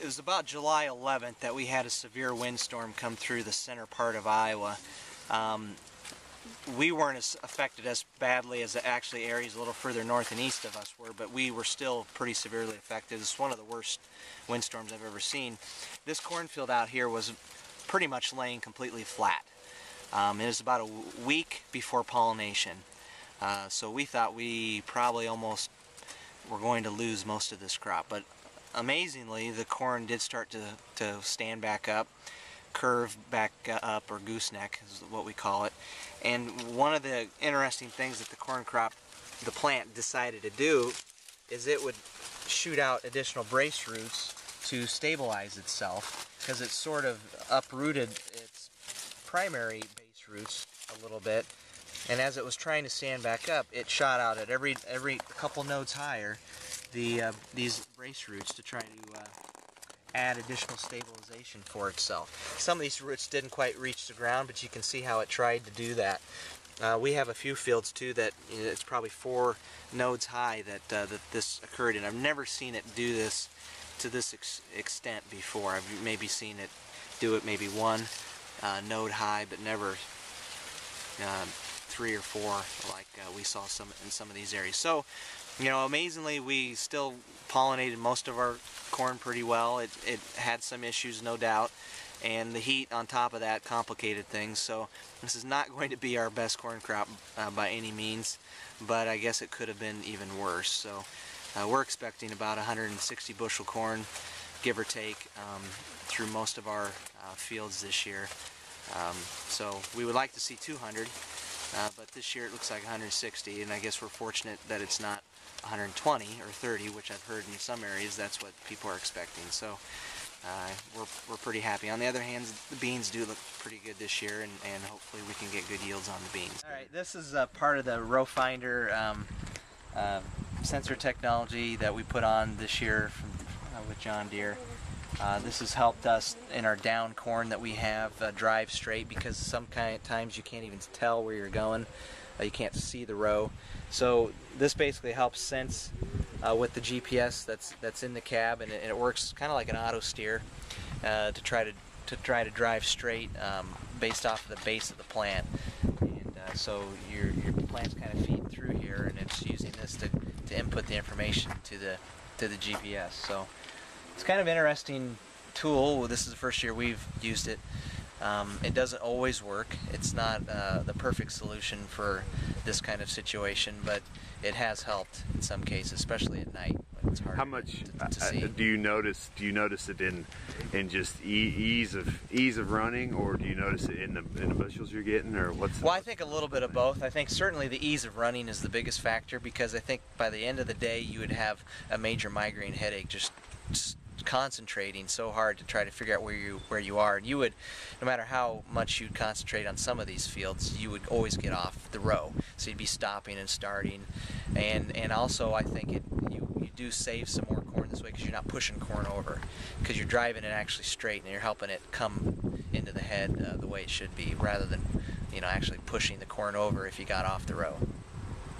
was about July 11th that we had a severe windstorm come through the center part of Iowa. We weren't as affected as badly as actually areas a little further north and east of us were, but we were still pretty severely affected. It's one of the worst windstorms I've ever seen. This cornfield out here was pretty much laying completely flat. It was about a week before pollination, so we thought we probably almost were going to lose most of this crop, but amazingly the corn did start to stand back up, curve back up, or gooseneck is what we call it. And one of the interesting things that the corn crop, the plant, decided to do is it would shoot out additional brace roots to stabilize itself, because it sort of uprooted its primary base roots a little bit, and as it was trying to stand back up, it shot out at every couple nodes higher these brace roots to try to add additional stabilization for itself. Some of these roots didn't quite reach the ground, but you can see how it tried to do that. We have a few fields too that it's probably 4 nodes high that this occurred in. I've never seen it do this to this extent before. I've maybe seen it do it maybe 1 node high, but never 3 or 4 like we saw in some of these areas. So, you know, amazingly, we still pollinated most of our corn pretty well. It had some issues, no doubt, and the heat on top of that complicated things. So this is not going to be our best corn crop by any means, but I guess it could have been even worse. So we're expecting about 160 bushel corn, give or take, through most of our fields this year. So we would like to see 200, but this year it looks like 160, and I guess we're fortunate that it's not 120 or 30, which I've heard in some areas that's what people are expecting. So we're pretty happy. On the other hand, the beans do look pretty good this year, and hopefully we can get good yields on the beans. All right, this is part of the row finder sensor technology that we put on this year with John Deere. This has helped us in our down corn that we have drive straight, because sometimes you can't even tell where you're going. You can't see the row. So this basically helps sense with the GPS that's in the cab, and it works kind of like an auto steer to try to drive straight based off of the base of the plant. And so your plant's kind of feeding through here, and it's using this to input the information to the GPS. So it's kind of an interesting tool. This is the first year we've used it. It doesn't always work. It's not the perfect solution for this kind of situation, but it has helped in some cases, especially at night when it's hard. How much to see. Do you notice it in just ease of running, or do you notice it in the bushels you're getting, or what's? Well, I think a little bit of both. I think certainly the ease of running is the biggest factor, because I think by the end of the day you would have a major migraine headache just concentrating so hard to try to figure out where you are, and you would, no matter how much you'd concentrate on some of these fields, you would always get off the row, so you'd be stopping and starting, and also I think you do save some more corn this way, because you're not pushing corn over, because you're driving it actually straight and you're helping it come into the head the way it should be, rather than actually pushing the corn over if you got off the row.